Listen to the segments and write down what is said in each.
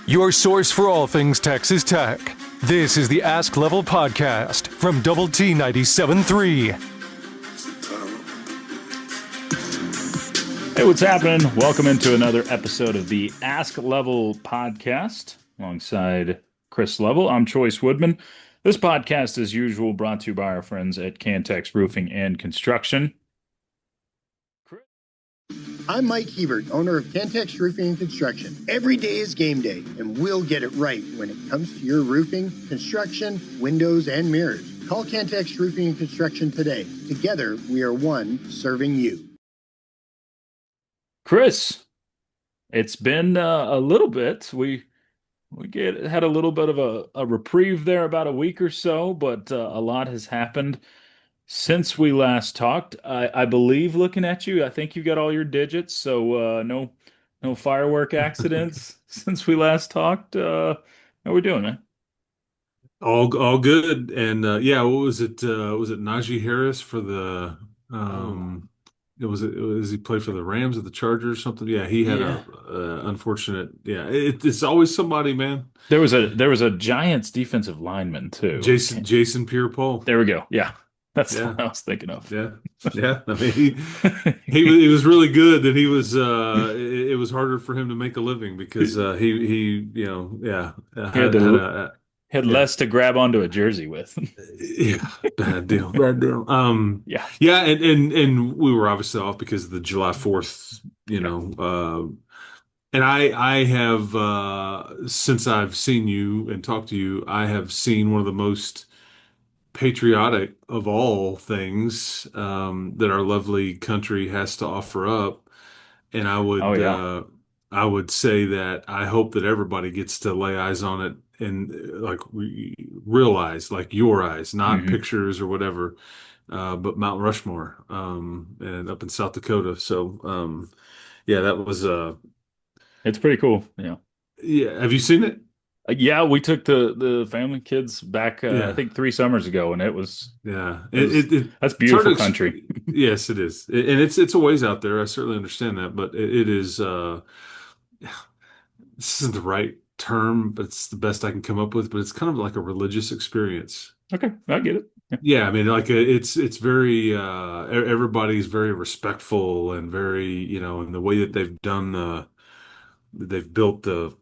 Your source for all things Texas Tech. This is the Ask Level podcast from Double T 97.3. Hey, what's happening? Welcome into another episode of the Ask Level podcast alongside Chris Level. I'm Chois Woodman. This podcast, as usual, brought to you by our friends at Cantex Roofing and Construction. I'm Mike Hebert, owner of Cantex Roofing and Construction. Every day is game day, and we'll get it right when it comes to your roofing, construction, windows, and mirrors. Call Cantex Roofing and Construction today. Together, we are one serving you. Chris, it's been a little bit. We had a little bit of a reprieve there about a week or so, but a lot has happened since we last talked. I believe, looking at you, I think you got all your digits, so no firework accidents since we last talked. How we doing, man? All good. And yeah, what was it? Was it Najee Harris for the Oh, it was he played for the Rams or the Chargers or something? Yeah, he had yeah. a unfortunate, yeah, it's always somebody, man. There was a Giants defensive lineman too. Jason Pierre-Paul. There we go. Yeah, that's the Yeah. one I was thinking of. Yeah. Yeah. I mean he was really good that he was it was harder for him to make a living because he yeah, He had had to a had yeah. less to grab onto a jersey with. Yeah, bad deal. Bad deal. Yeah, Yeah, and we were obviously off because of the July 4th, yeah. and I have since I've seen you and talked to you, I have seen one of the most patriotic of all things that our lovely country has to offer up. And Oh yeah. I would say that I hope that everybody gets to lay eyes on it and realize, like your eyes, not Hmm. pictures or whatever, but Mount Rushmore, and up in South Dakota. So, yeah, that was It's pretty cool. Yeah. yeah. Have you seen it? Yeah, we took the family kids back I Yeah, think 3 summers ago, and it was yeah. it was that's It's hard to beautiful country. yes, it is, and it's a ways out there. I certainly understand that, but it is. This isn't the right term, but it's the best I can come up with. But it's kind of like a religious experience. Okay, I get it. Yeah, Yeah, I mean, like it's very everybody's very respectful and very, and the way that they've built the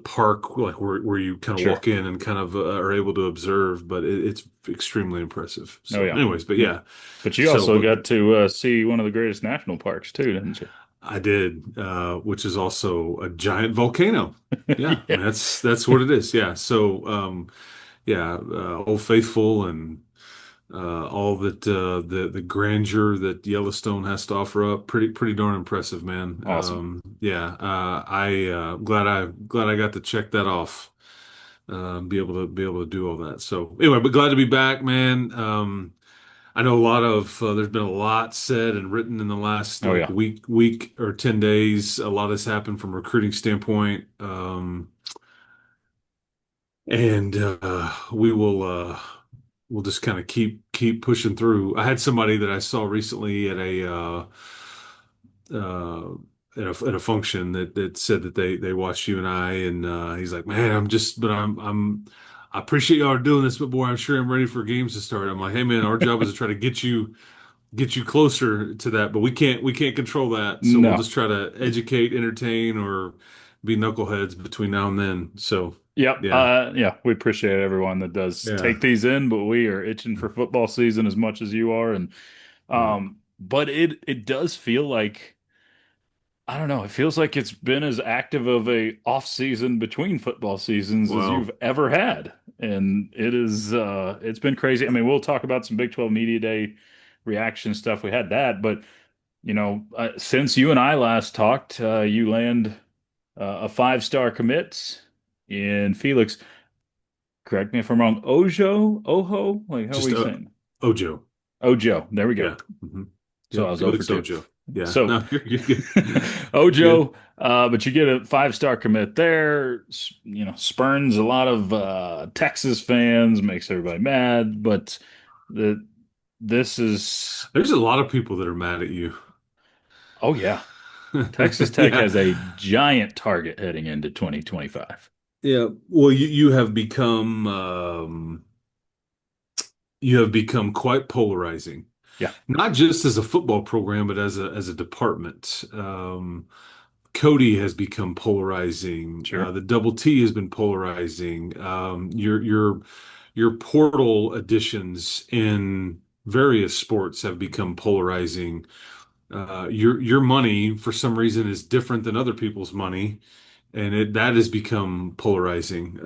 park, like where you kind of sure. walk in and kind of are able to observe, but it's extremely impressive. Oh So, yeah. anyways, but Yeah. yeah, But you so also but got to see one of the greatest national parks too, didn't you? I did, which is also a giant volcano. Yeah, I Yeah. mean, that's what it is. Yeah, so yeah, Old Faithful and all that the grandeur that Yellowstone has to offer up, pretty darn impressive, man. Awesome. Yeah, glad I got to check that off. Be able to do all that. So anyway, but glad to be back, man. I know there's been a lot said and written in the last Oh like yeah. week or 10 days. A lot has happened from a recruiting standpoint. And we'll just kind of keep pushing through. I had somebody that I saw recently uh, at a function that said that they watched you and I, and he's like, man, I appreciate y'all are doing this, but boy, I'm sure I'm ready for games to start. I'm like, hey man, our job is to try to get you closer to that, but we can't control that. So we'll No. just try to educate, entertain, or be knuckleheads between now and then. So Yep. yeah, Yeah, we appreciate everyone that does yeah, take these in, but we are itching for football season as much as you are. And yeah. but it does feel like I don't know, it feels like it's been as active of a off season between football seasons as you've Well, ever had. And it's been crazy. I mean, we'll talk about some Big 12 Media Day reaction stuff. We had that, but since you and I last talked, you land a five-star commit in Felix. Correct me if I'm wrong. Ojo, like how are just we saying? Ojo. Ojo. There we go. Yeah. hmm So I Yep. was 0 for Felix 2. Ojo. Yeah. So No, you're good. Good. Ojo, but you get a five-star commit there. Spurns a lot of Texas fans, makes everybody mad. But the this is There's a lot of people that are mad at you. oh yeah, Texas Tech Yeah. has a giant target heading into 2025. Yeah. Well, you have become quite polarizing, Yeah, not just as a football program, but as a department. Cody has become polarizing. sure. The double T has been polarizing. Your portal additions in various sports have become polarizing. Your money for some reason is different than other people's money, and that has become polarizing.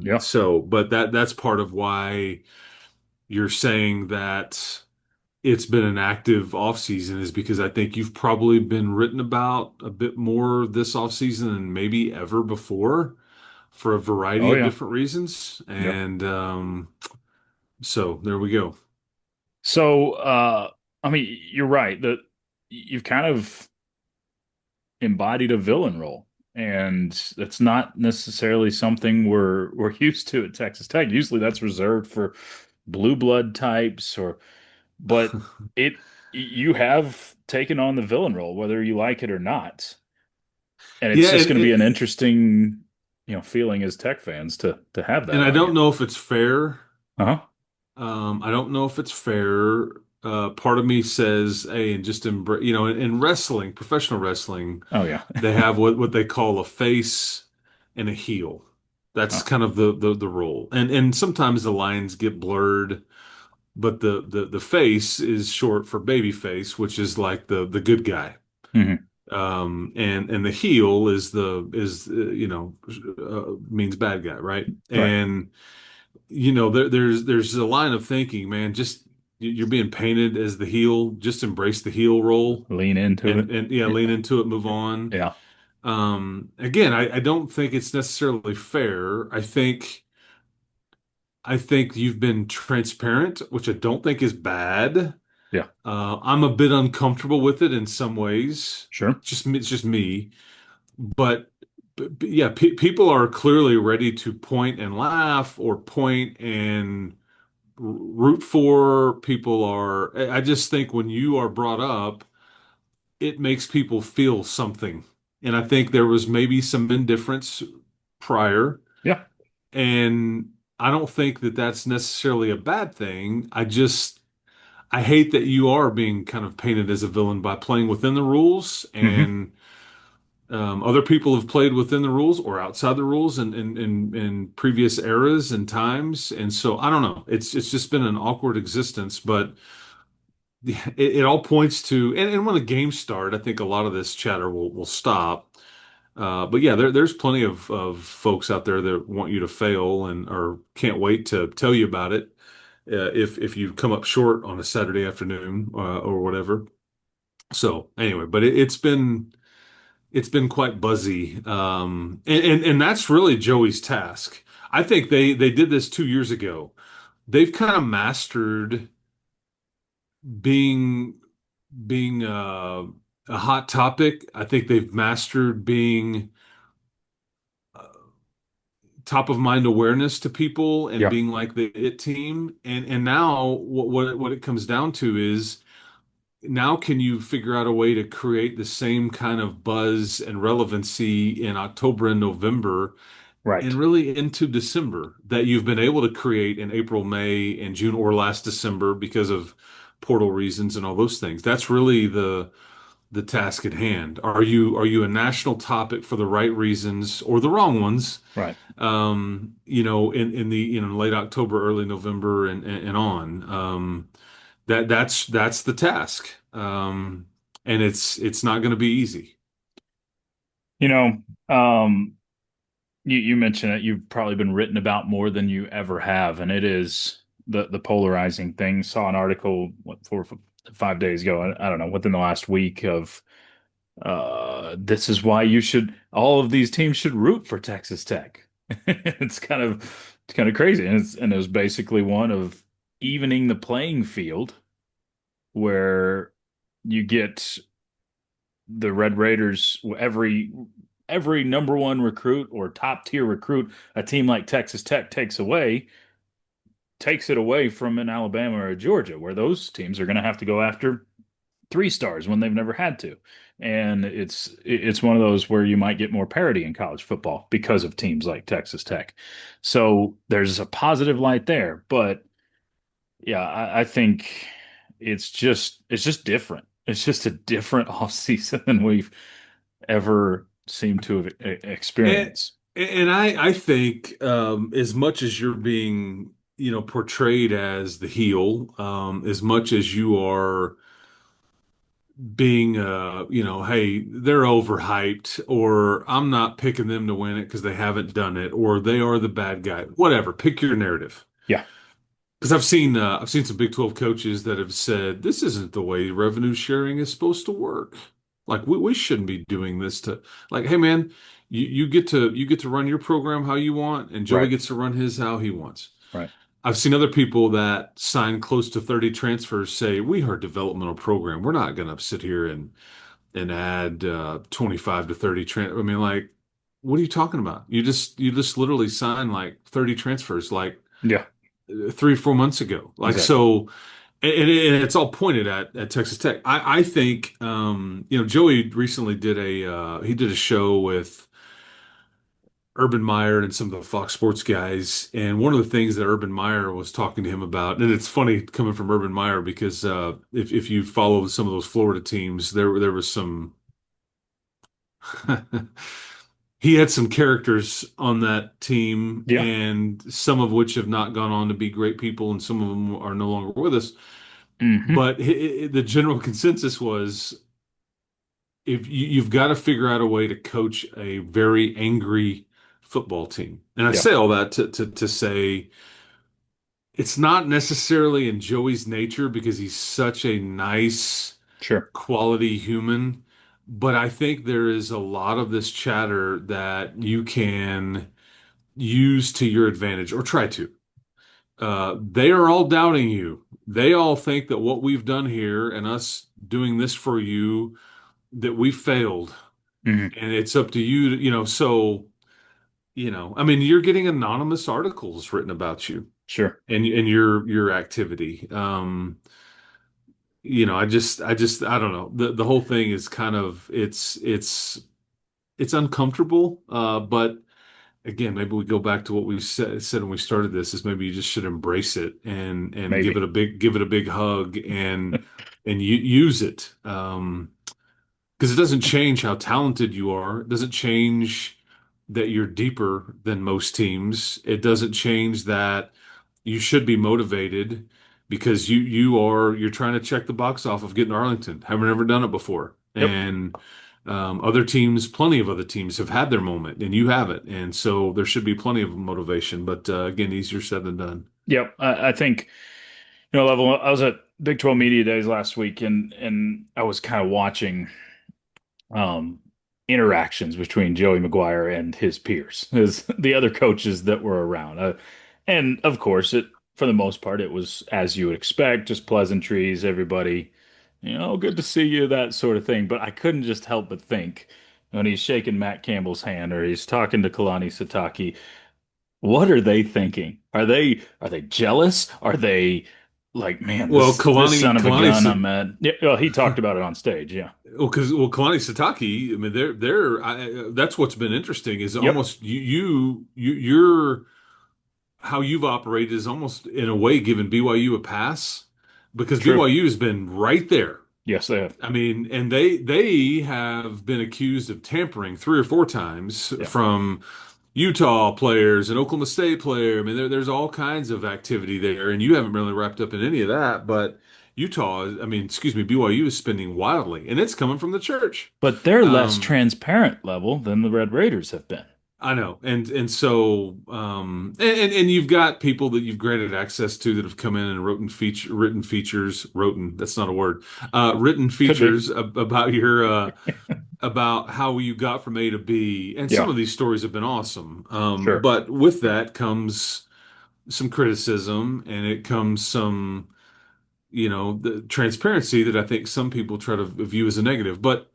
Yeah. But that's part of why you're saying that it's been an active off season is because I think you've probably been written about a bit more this off season than maybe ever before for a variety Oh of yeah. different reasons. Yeah. And so there we go. So, I mean, you're right that you've kind of embodied a villain role, and that's not necessarily something we're used to at Texas Tech. Usually, that's reserved for blue blood types, but it you have taken on the villain role, whether you like it or not, and it's Yeah, just going to be an interesting, feeling as Tech fans to have and that I on you. don't know if it's fair. Uh-huh. I don't know if it's fair. Part of me says, hey, and just embrace, in wrestling, professional wrestling, Oh yeah. they have what they call a face and a heel. That's Oh. kind of the role. And sometimes the lines get blurred, but the face is short for baby face, which is like the good guy. Hmm. And the heel means bad guy, right? Right. And there's a line of thinking, man, just you're being painted as the heel, just embrace the heel role Lean into it. and yeah, lean into it, move on. Yeah. Again, I don't think it's necessarily fair. I think you've been transparent, which I don't think is bad. Yeah. I'm a bit uncomfortable with it in some ways. Sure. It's just me. But yeah, pe people are clearly ready to point and laugh or point and root for. People are, I just think when you are brought up, it makes people feel something. And I think there was maybe some indifference prior. Yeah. And I don't think that that's necessarily a bad thing. I hate that you are being kind of painted as a villain by playing within the rules, Hmm. and other people have played within the rules or outside the rules in previous eras and times. And so I don't know. It's just been an awkward existence, but it all points to, and when the games start, I think a lot of this chatter will stop. But yeah, there's plenty of folks out there that want you to fail and or can't wait to tell you about it if you come up short on a Saturday afternoon or whatever. So anyway, but it's been quite buzzy, and that's really Joey's task. I think they did this 2 years ago. They've kind of mastered being a hot topic. I think they've mastered being uh, top of mind awareness to people and Yeah. being like the it team. And now what it comes down to is now can you figure out a way to create the same kind of buzz and relevancy in October and November Right. and really into December that you've been able to create in April, May, and June or last December because of portal reasons and all those things. That's really the task at hand. Are you a national topic for the right reasons or the wrong ones? Right. In the late October, early November, and on. That's the task. And it's not going to be easy. You know, um, you mentioned it. You've probably been written about more than you ever have, and it is the polarizing thing. Saw an article 5 days ago. I don't know, within the last week of this is why all of these teams should root for Texas Tech. It's kind of crazy, and it was basically one of evening the playing field where you get the Red Raiders every number one recruit or top tier recruit a team like Texas Tech takes it away from an Alabama or a Georgia, where those teams are going to have to go after three stars when they've never had to. And it's one of those where you might get more parity in college football because of teams like Texas Tech. So there's a positive light there, but yeah, I think it's just different. It's just a different offseason than we've ever seemed to have And experienced. I think as much as you're being, portrayed as the heel, as much as you are being hey, they're overhyped, or I'm not picking them to win it because they haven't done it, or they are the bad guy. Whatever, pick your narrative. Yeah. Because I've seen some Big 12 coaches that have said this isn't the way revenue sharing is supposed to work. Like we shouldn't be doing this to like, hey man, you get to run your program how you want, and Joey Right. gets to run his how he wants. Right. I've seen other people that sign close to 30 transfers say, we are a developmental program. We're not going to sit here and add 25 to 30 I mean, like, what are you talking about? You just literally signed like 30 transfers like Yeah. 3 or 4 months ago. Like, Exactly. so, and it's all pointed at Texas Tech. I think, Joey recently did a show with Urban Meyer and some of the Fox Sports guys. And one of the things that Urban Meyer was talking to him about, and it's funny coming from Urban Meyer because if you follow some of those Florida teams, there was some he had some characters on that team, Yeah. and some of which have not gone on to be great people, and some of them are no longer with us. Hmm. But the general consensus was if you've got to figure out a way to coach a very angry football team. And I Yeah. say all that to say it's not necessarily in Joey's nature because he's such a nice, Sure. quality human. But I think there is a lot of this chatter that you can use to your advantage or try to. They are all doubting you. They all think that what we've done here and us doing this for you, that we failed. Hmm. And it's up to you to, so, I mean, you're getting anonymous articles written about you Sure. and your activity. I don't know. The whole thing is kind of it's uncomfortable. But again, maybe we go back to what we said when we started this is maybe you just should embrace it and give Maybe. it a big hug and use it. Because it doesn't change how talented you are. It doesn't change that you're deeper than most teams. It doesn't change that you should be motivated because you're trying to check the box off of getting Arlington. Haven't ever done it before. Yep. And other teams, plenty of other teams have had their moment and you haven't. And so there should be plenty of motivation. But again, easier said than done. Yep. I think, level. I was at Big 12 Media Days last week, and I was kind of watching um, interactions between Joey McGuire and his peers, his the other coaches that were around. And of course, it for the most part, it was as you would expect, just pleasantries, everybody, good to see you, that sort of thing. But I couldn't just help but think when he's shaking Matt Campbell's hand or he's talking to Kalani Sitake, what are they thinking? Are they jealous? Are they like, man, Well, this son of a Kalani gun, said, I'm at. Yeah, well, he talked about it on stage. Yeah. Kalani Sitake, I mean, that's what's been interesting is Yep. almost you're how you've operated is almost in a way giving BYU a pass because True. BYU has been right there. Yes, they have. I mean, and they have been accused of tampering 3 or 4 times Yeah. from Utah players and Oklahoma State player. I mean, there's all kinds of activity there, and you haven't really wrapped up in any of that. But BYU is spending wildly, and it's coming from the church. But they're less Um, transparent level than the Red Raiders have been. I know, and so and you've got people that you've granted access to that have come in and written features, that's not a word, written Could be. features about your about how you got from A to B, and some Yeah. of these stories have been awesome. Sure. But with that comes some criticism, and it comes some, the transparency that I think some people try to view as a negative. But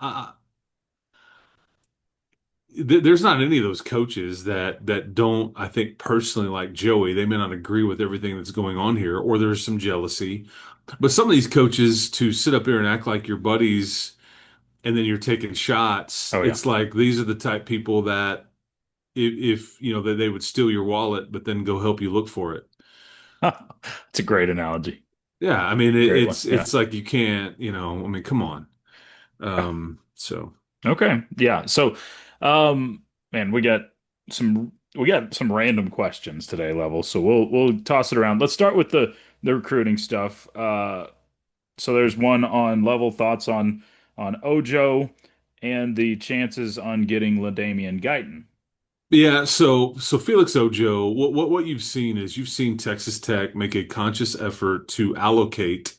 there's not any of those coaches that don't, I think, personally like Joey. They may not agree with everything that's going on here, or there's some jealousy, But some of these coaches to sit up here and act like your buddies and then you're taking shots, Oh yeah. it's like these are the type people that if you know that they would steal your wallet, but then go help you look for it. It's a great analogy. Yeah, I mean Great one. Yeah. it's like you can't, I mean, come on. Yeah. So Okay. Yeah. So, man, we got some random questions today, Level. So we'll toss it around. Let's start with the recruiting stuff. So there's one on Level thoughts on Ojo and the chances on getting LaDamion Guyton. yeah, so Felix Ojo, what you've seen is you've seen Texas Tech make a conscious effort to allocate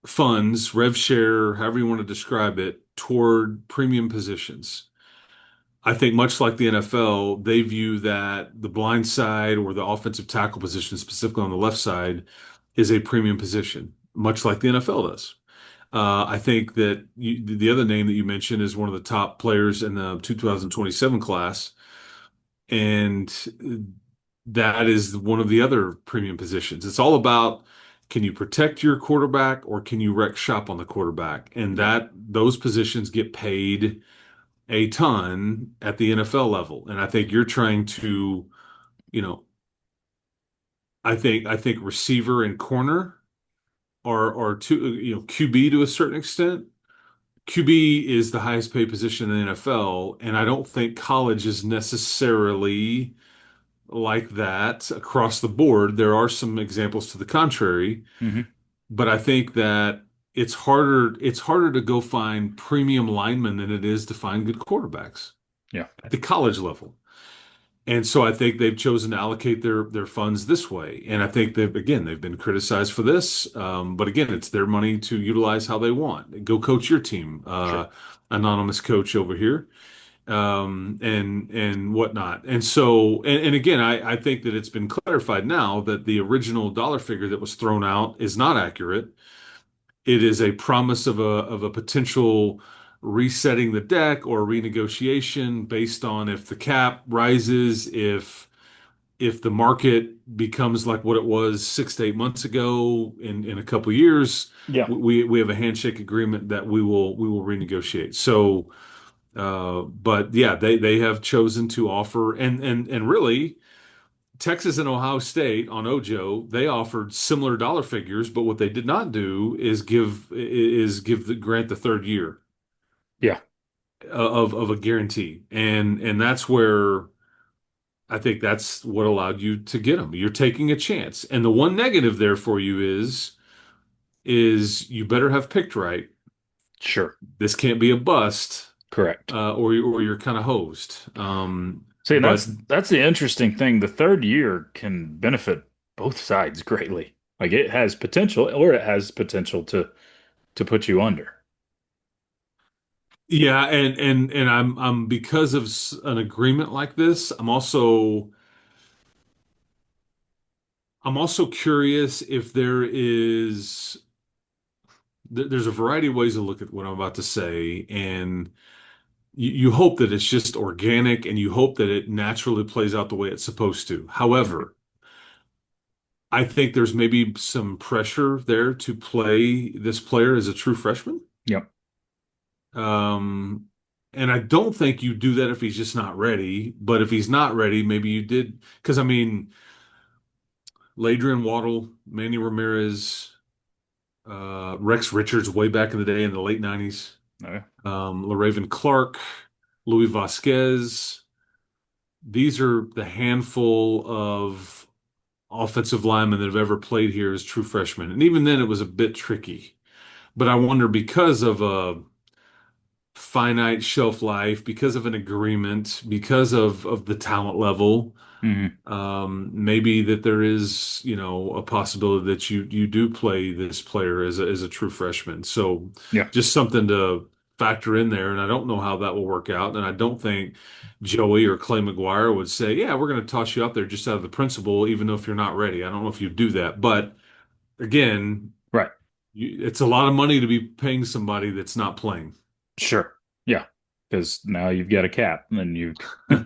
funds, rev share, however you want to describe it, toward premium positions. I think much like the NFL, they view that the blind side or the offensive tackle position, specifically on the left side, is a premium position, much like the NFL does. I think that the other name that you mentioned is one of the top players in the 2027 class, and that is one of the other premium positions. It's all about can you protect your quarterback or can you wreck shop on the quarterback? And Yeah. that those positions get paid a ton at the NFL level. And I think you're trying to, you know, I think receiver and corner are two, QB to a certain extent. QB is the highest paid position in the NFL, and I don't think college is necessarily like that across the board. There are some examples to the contrary, Hmm. but I think that it's harder to go find premium linemen than it is to find good quarterbacks Yeah. at the college level. And so I think they've chosen to allocate their funds this way. And I think they've been criticized for this. But again, it's their money to utilize how they want. Go coach your team, Sure. anonymous coach over here, and whatnot. And so, and again, I think that it's been clarified now that the original dollar figure that was thrown out is not accurate. It is a promise of a potential resetting the deck or renegotiation based on if the cap rises, if the market becomes like what it was 6 to 8 months ago in a couple of years, Yeah. we have a handshake agreement that we will renegotiate. So, but yeah, they have chosen to offer and really Texas and Ohio State on Ojo, they offered similar dollar figures, but what they did not do is give the grant the third year Yeah. of a guarantee, and that's where I think that's what allowed you to get them. You're taking a chance, and the one negative there for you is you better have picked right. Sure. This can't be a bust, Correct. or you're kind of hosed. See, and that's But that's the interesting thing. The third year can benefit both sides greatly. Like it has potential, or it has potential to put you under. yeah, and I'm because of an agreement like this, I'm also curious if there's a variety of ways to look at what I'm about to say, and you hope that it's just organic and you hope that it naturally plays out the way it's supposed to. However, I think there's maybe some pressure there to play this player as a true freshman. Yep. Um, and I don't think you do that if he's just not ready. But if he's not ready, maybe you did. Because I mean, Ladrian Waddle, Manny Ramirez, Rex Richards way back in the day in the late 90s, Okay. LaRaven Clark, Louis Vasquez. These are the handful of offensive linemen that have ever played here as true freshmen. And even then, it was a bit tricky. But I wonder because of a finite shelf life, because of an agreement, because of the talent level, Hmm. maybe that there is, a possibility that you do play this player as a true freshman. So Yeah. just something to factor in there. And I don't know how that will work out. And I don't think Joey or Clay McGuire would say, yeah, we're going to toss you out there just out of the principle, even though if you're not ready. I don't know if you do that. But again, Right. it's a lot of money to be paying somebody that's not playing. Sure. Yeah. Because now you've got a cap, and you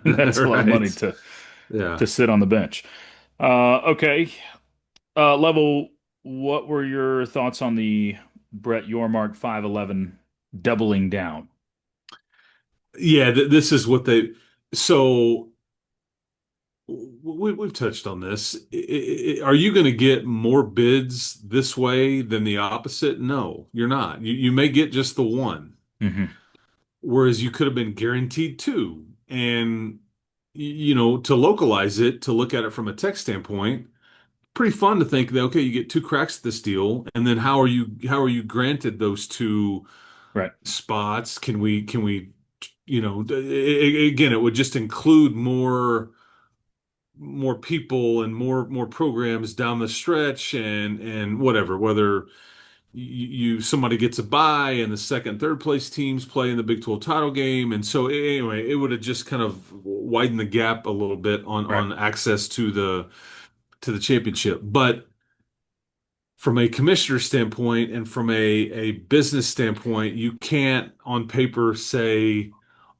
that's a lot of money Right. to Yeah. sit on the bench. Okay. Level, what were your thoughts on the Brett Yormark 511 doubling down? Yeah, this is what they. So we've touched on this. Are you going to get more bids this way than the opposite? No, you're not. You may get just the one, Hmm. whereas you could have been guaranteed two. And to localize it, to look at it from a tech standpoint, pretty fun to think that okay, you get two cracks at this deal, and then how are you granted those two Right. spots? Can we again, it would just include more people and more programs down the stretch and whatever, whether somebody gets a bye and the second, third place teams play in the Big 12 title game. And so anyway, it would have just kind of widened the gap a little bit on Right. on access to the championship. But from a commissioner standpoint and from a business standpoint, you can't on paper say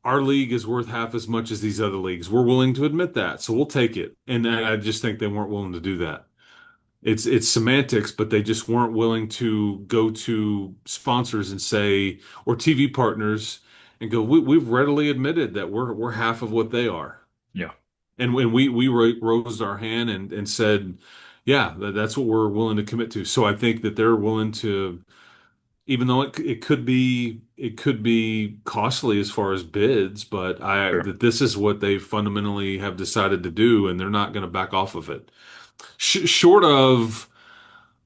our league is worth half as much as these other leagues. We're willing to admit that, so we'll take it. And I just think they weren't willing to do that. It's semantics, but they just weren't willing to go to sponsors and say, or TV partners and go, we've readily admitted that we're half of what they are. Yeah. And when we rose our hand and said, yeah, that's what we're willing to commit to. So I think that they're willing to, even though it could be costly as far as bids, but Sure. that this is what they fundamentally have decided to do, and they're not going to back off of it. Short of,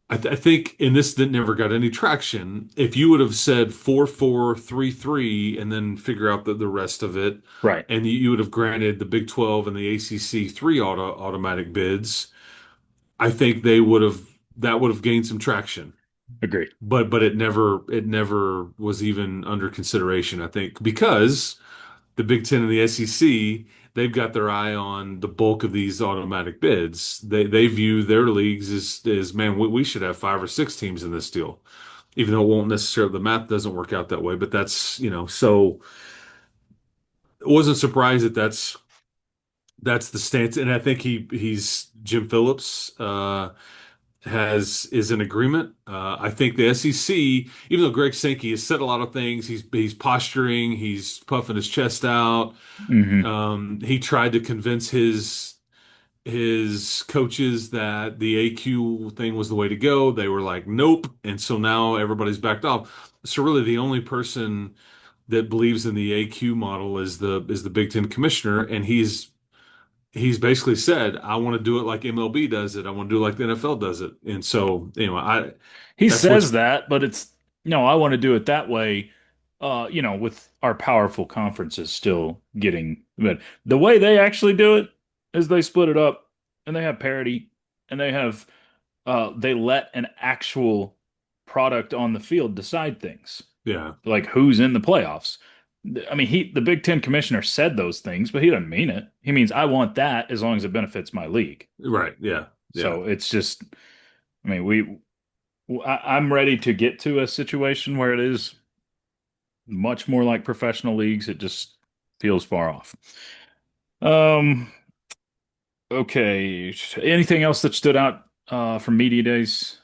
I think, and this didn't never got any traction. If you would have said 4-4-3-3 and then figure out the rest of it, Right. and you would have granted the Big 12 and the ACC three automatic bids, I think that would have gained some traction. Agreed. But it never was even under consideration, I think, because the Big Ten and the SEC, they've got their eye on the bulk of these automatic bids. They view their leagues as man, we should have five or six teams in this deal, even though it won't necessarily, the math doesn't work out that way. But so I wasn't surprised that that's the stance, and I think he's Jim Phillips. Is in agreement. I think the SEC, even though Greg Sankey has said a lot of things, he's posturing, he's puffing his chest out. Hmm. He tried to convince his coaches that the AQ thing was the way to go. They were like, nope, and so now everybody's backed off. So really, the only person that believes in the AQ model is the Big Ten commissioner, and he's basically said, I want to do it like MLB does it. I want to do it like the NFL does it. And so, anyway, He that's what's, says that, but it's no, I want to do it that way. With our powerful conferences still getting, but the way they actually do it is they split it up and they have parity and they let an actual product on the field decide things, yeah, like who's in the playoffs. I mean, the Big Ten commissioner said those things, but he doesn't mean it. He means I want that as long as it benefits my league. right. Yeah. Yeah. So it's just, I mean, I'm ready to get to a situation where it is much more like professional leagues. It just feels far off. Um, okay. Anything else that stood out from media days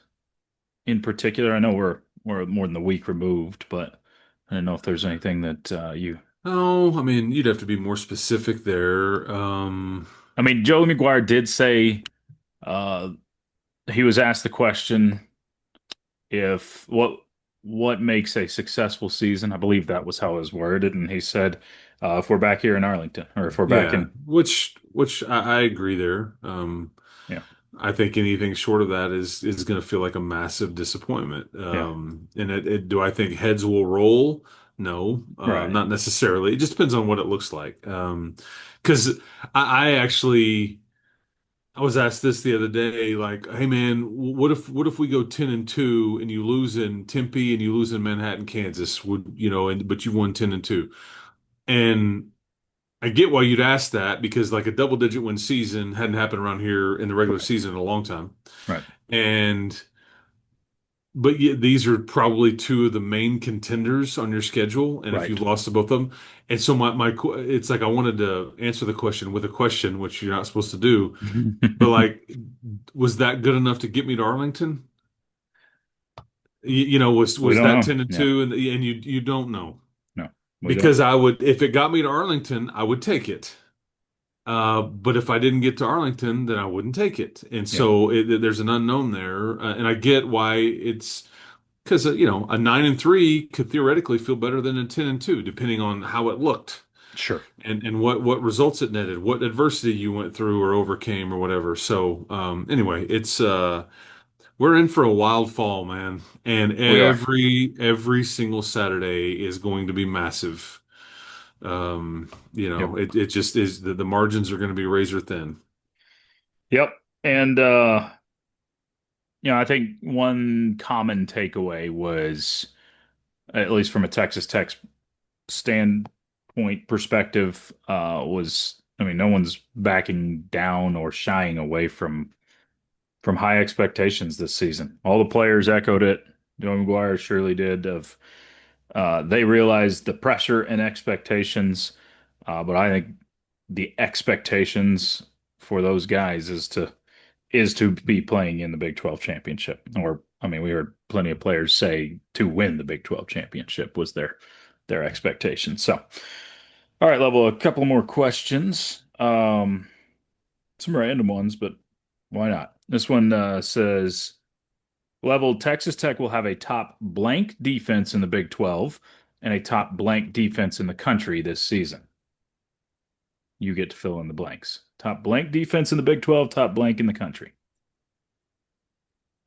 in particular? I know we're more than a week removed, but I don't know if there's anything that you. Oh, I mean, you'd have to be more specific there. I mean, Joey McGuire did say uh, he was asked the question if what makes a successful season. I believe that was how it was worded, and he said, "If we're back here in Arlington, or if we're back yeah, in, which I agree there. yeah, I think anything short of that is going to feel like a massive disappointment. yeah, And do I think heads will roll? No, right, not necessarily. It just depends on what it looks like. Because I actually. I was asked this the other day, like, hey man, what if we go 10-2 and you lose in Tempe and you lose in Manhattan, Kansas? But you won 10-2. And I get why you'd ask that because like a double digit win season hadn't happened around here in the regular right, season in a long time. right, And but yeah, these are probably two of the main contenders on your schedule, and if Right. you've lost to both of them, and so it's like I wanted to answer the question with a question, which you're not supposed to do, but like, was that good enough to get me to Arlington? We Was don't that know. 10 and Yeah. 2, and you don't know No, we don't. because I would if it got me to Arlington, I would take it. But if I didn't get to Arlington, then I wouldn't take it, and Yeah. so there's an unknown there, and I get why it's. Because a 9 and 3 could theoretically feel better than a 10 and 2, depending on how it looked Sure. and what results it netted, what adversity you went through or overcame or whatever. So anyway, it's we're in for a wild fall, man, and We are. every single Saturday is going to be massive. Yep. It just is the margins are going to be razor thin. Yep. And I think one common takeaway was, at least from a Texas Tech standpoint perspective, was, I mean, no one's backing down or shying away from high expectations this season. All the players echoed it. Joe McGuire surely did. Of They realized the pressure and expectations, but I think the expectations for those guys is to be playing in the Big 12 championship. Or, I mean, we heard plenty of players say to win the Big 12 championship was their expectation. So, all right, Level, a couple more questions. Some random ones, but why not? This one says, Level, Texas Tech will have a top blank defense in the Big 12 and a top blank defense in the country this season. You get to fill in the blanks. Top blank defense in the Big 12, top blank in the country.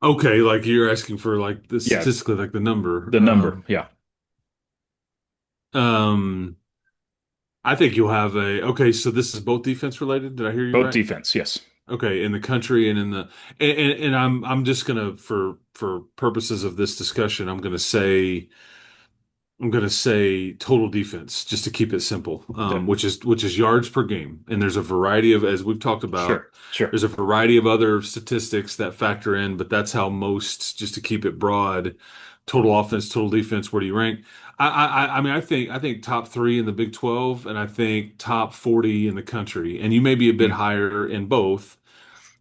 Okay, like you're asking for like the Yeah, statistically like the number. the number. Yeah, Um, I think you'll have okay, so this is both defense related. Did I hear you both right? defense. Yes. Okay, in the country and in the and I'm just gonna for purposes of this discussion, I'm gonna say total defense just to keep it simple, Yeah. which is yards per game. And there's a variety of, as we've talked about, Sure. Sure. there's a variety of other statistics that factor in, but that's how most, just to keep it broad, total offense, total defense. Where do you rank? I mean, I think top three in the Big 12, and I think top 40 in the country, and you may be a bit Mm. higher in both.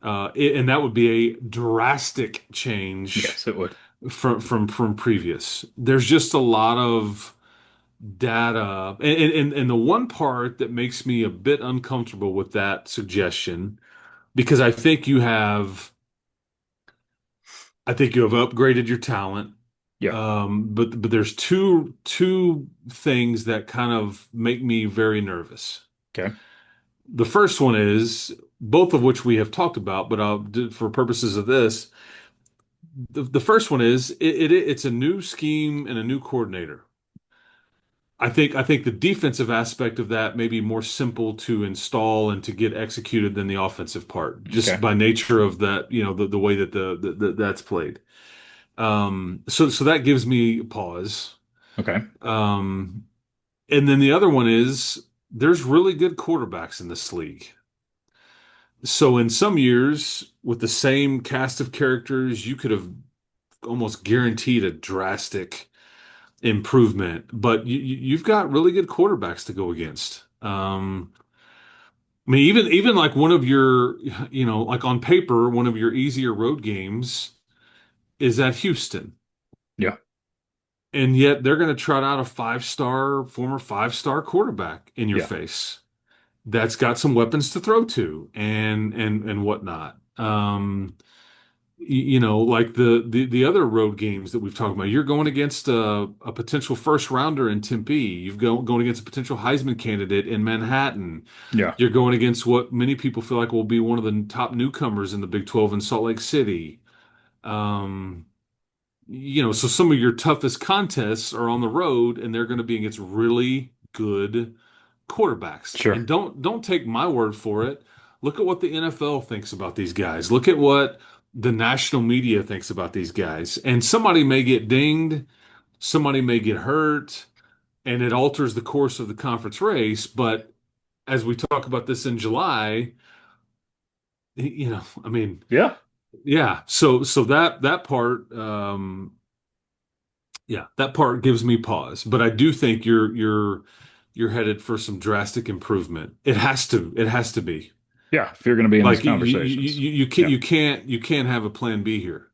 And that would be a drastic change Yes, it would. from previous. There's just a lot of data, and the one part that makes me a bit uncomfortable with that suggestion, because I think you have upgraded your talent. Yeah. But there's two things that kind of make me very nervous. Okay. The first one is both of which we have talked about, but for purposes of this, the first one is it's a new scheme and a new coordinator. I think the defensive aspect of that may be more simple to install and to get executed than the offensive part, just Okay. by nature of that, the way that that's played. So that gives me pause. Okay. Um, and then the other one is there's really good quarterbacks in this league. So in some years, with the same cast of characters, you could have almost guaranteed a drastic improvement, but you've got really good quarterbacks to go against. I mean, even like one of your, like on paper, one of your easier road games is at Houston, Yeah. and yet they're going to trot out a former five-star quarterback in your Yeah. face that's got some weapons to throw to and whatnot. Like the other road games that we've talked about, you're going against a potential first rounder in Tempe. Going against a potential Heisman candidate in Manhattan. Yeah. You're going against what many people feel like will be one of the top newcomers in the Big 12 in Salt Lake City. Um, so some of your toughest contests are on the road, and they're going to be against really good quarterbacks. Sure. And don't take my word for it. Look at what the NFL thinks about these guys. Look at what the national media thinks about these guys. And somebody may get dinged, somebody may get hurt, and it alters the course of the conference race. But as we talk about this in July, I mean, Yeah. yeah. So that part, Yeah, that part gives me pause, but I do think you're headed for some drastic improvement. It has to be. Yeah, if you're going to be in these Like conversations. you can't Yeah, you can't have a plan B here.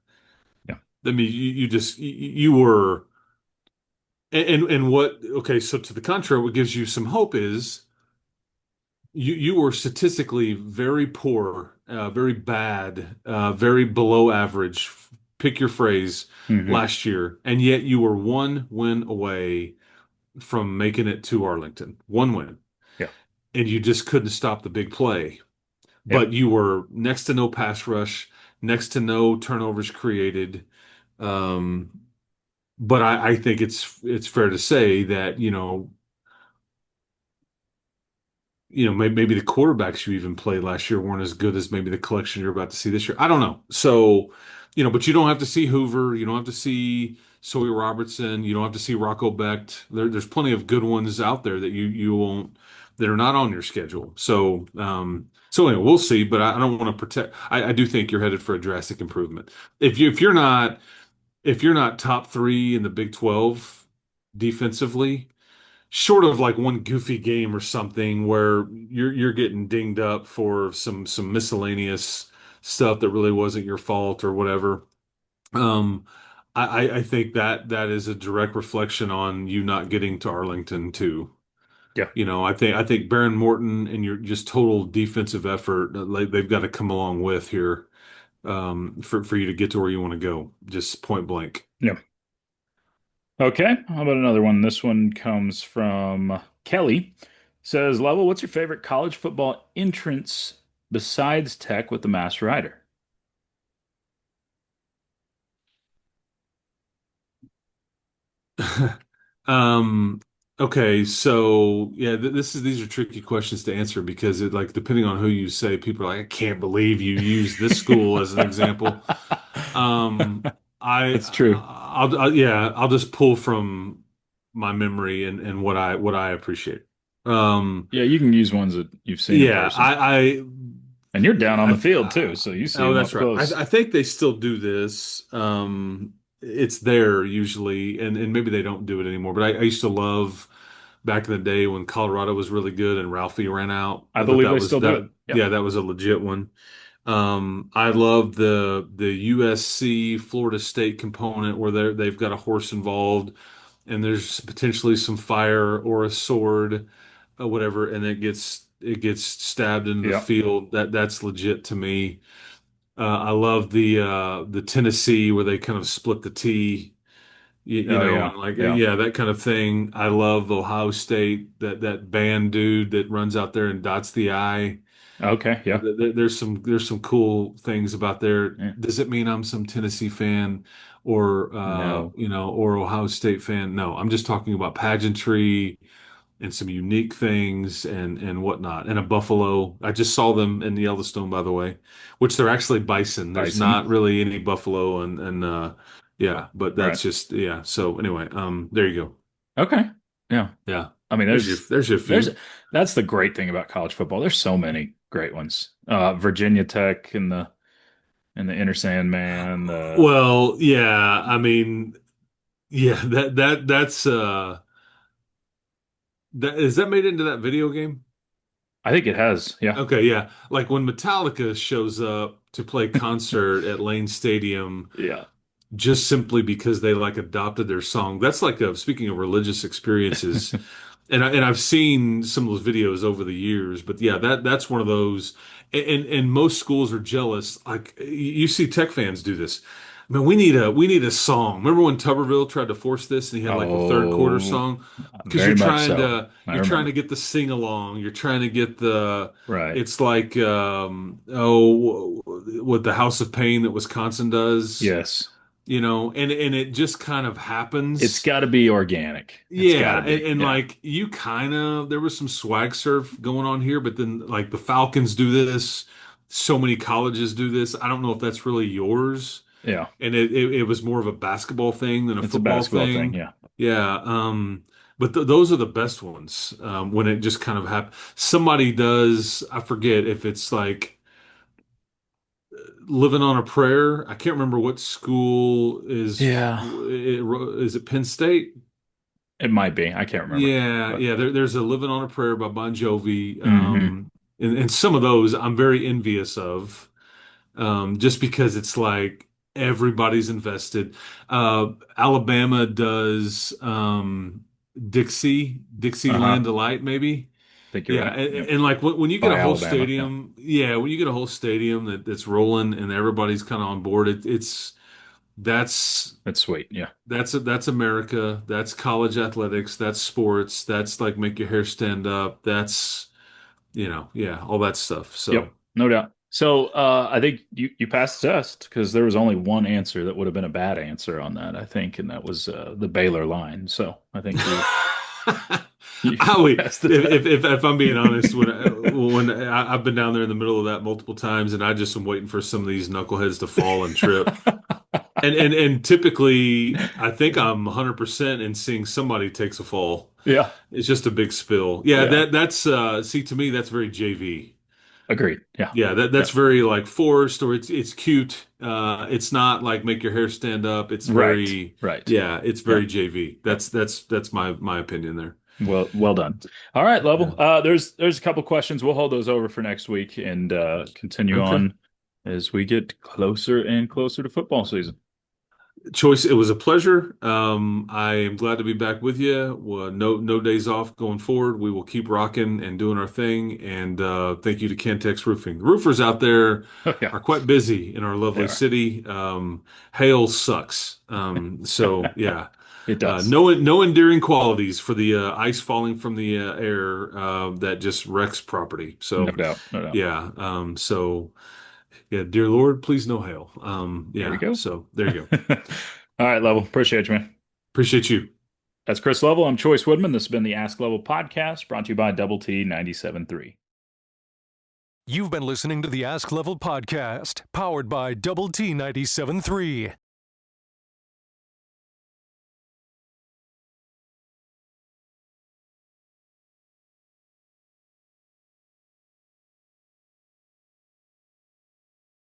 yeah, I mean, you just you were and what okay, so to the contrary, what gives you some hope is you were statistically very poor, very bad, very below average. Pick your phrase hmm last year, and yet you were one win away from making it to Arlington. One win. yeah, And you just couldn't stop the big play. yep, But you were next to no pass rush, next to no turnovers created. Um, but I think it's fair to say that, maybe the quarterbacks you even played last year weren't as good as maybe the collection you're about to see this year. I don't know. So, but you don't have to see Hoover. You don't have to see Sawyer Robertson. You don't have to see Rocco Becht. There's plenty of good ones out there that you won't that are not on your schedule. So anyway, we'll see. But I don't want to protect. I do think you're headed for a drastic improvement. If you're not top three in the Big 12 defensively short of like one goofy game or something where you're getting dinged up for some miscellaneous stuff that really wasn't your fault or whatever. Um, I think that is a direct reflection on you not getting to Arlington too. yeah. I think Baron Morton and your just total defensive effort, like they've got to come along with here for you to get to where you want to go, just point blank. Yeah. Okay, how about another one? This one comes from Kelly. Says, Level, what's your favorite college football entrance besides Tech with the Mass Rider? Um, okay, so yeah, these are tricky questions to answer because it like depending on who you say, people are like, I can't believe you use this school as an example. Um, That's true. yeah, I'll just pull from my memory and what I appreciate. Um, Yeah, you can use ones that you've seen in yeah, person. And you're down on the field too, so you see oh, them that's up right. close. I think they still do this. It's there usually, and maybe they don't do it anymore. But I used to love back in the day when Colorado was really good and Ralphie ran out. I I thought believe that they was still do it. that. Yep. Yeah, that was a legit one. I love the USC Florida State component where they've got a horse involved, and there's potentially some fire or a sword, or whatever, and it gets stabbed into the Yep. field. That's legit to me. I love the Tennessee where they kind of split the T, Oh and yeah. like Yeah. yeah, that kind of thing. I love Ohio State, that band dude that runs out there and dots the I. Okay. Yeah. There's some cool things about there. Yeah. Does it mean I'm some Tennessee fan or No. or Ohio State fan? No, I'm just talking about pageantry and some unique things and whatnot. And a buffalo. I just saw them in Yellowstone, by the way, which they're actually bison. There's Bison. not really any buffalo and yeah, but Right. that's just yeah. So anyway, there you go. Okay. Yeah. Yeah. I mean, There's your there's few. that's the great thing about college football. There's so many great ones. Virginia Tech and the Inner Sandman. Well, yeah, I mean, yeah, that is that made into that video game? I think it has. Yeah. Okay, yeah. Like when Metallica shows up to play concert at Lane Stadium Yeah. just simply because they like adopted their song. That's like speaking of religious experiences, and I've seen some of those videos over the years, but yeah, that's one of those. And most schools are jealous. Like you see Tech fans do this. Man, we need a song. Remember when Tuberville tried to force this and he had like a third quarter Oh, song? Because very much so. I you're trying to remember. get the sing along. You're trying to get the Right. it's like what the House of Pain that Wisconsin does, Yes. and it just kind of It's happens. got to be organic. It's got Yeah, to and, be. and Yeah. like you kind of there was some swag surf going on here, but then like the Falcons do this, so many colleges do this. I don't know if that's really yours, Yeah. and it was more of a basketball thing than a It's a football basketball thing. thing. Yeah. Yeah, but those are the best ones when it just kind of happens. Somebody does, I forget if it's like living on a prayer. I can't remember what school Yeah, is it Penn State? it might be. I can't remember. Yeah, But yeah. There's a Living on a Prayer by Bon Jovi. hmm And some of those I'm very envious of, just because it's like everybody's invested. Alabama does uh-huh. Dixieland Delight, maybe. Think you're Yeah, right. Yep. and like when you get a By whole Alabama. Yeah. stadium, yeah, when you get a whole stadium that's rolling and everybody's kind of on board, that's That's sweet. Yeah. that's America. That's college athletics. That's sports. That's like make your hair stand up. That's yeah, all that stuff. Yep. So No doubt. So I think you passed the test because there was only one answer that would have been a bad answer on that, I think, and that was the Baylor line. So I think you Howie, passed the test. if I'm being honest, I've been down there in the middle of that multiple times, and I just am waiting for some of these knuckleheads to fall and trip. And typically, I think I'm 100% in seeing somebody takes a fall. Yeah. It's just a big spill. Yeah, Yeah. that's see to me that's very JV. Agreed. Yeah. Yeah, Yeah. that's very like forced, or it's cute. It's not like make your hair stand up. It's Right. very Right. yeah, it's Yeah. very JV. Yep. That's my opinion there. Well done. All right, Yeah. Level. There's a couple questions. We'll hold those over for next week and continue Okay. on as we get closer and closer to football season. Choice, it was a pleasure. I am glad to be back with you. Well, no days off going forward. We will keep rocking and doing our thing. And thank you to Cantex Roofing. The roofers out there Oh, yeah, are quite busy in our they lovely are. city. Hail sucks. So yeah, It does. no endearing qualities for the ice falling from the air that just wrecks property. No So doubt. No doubt. yeah, so yeah, dear Lord, please no hail. There we Yeah, go. so there you go. All right, Level. Appreciate you, man. Appreciate you. That's Chris Level. I'm Choice Woodman. This has been the Ask Level podcast brought to you by Double T 97.3. You've been listening to the Ask Level podcast, powered by Double T 97.3.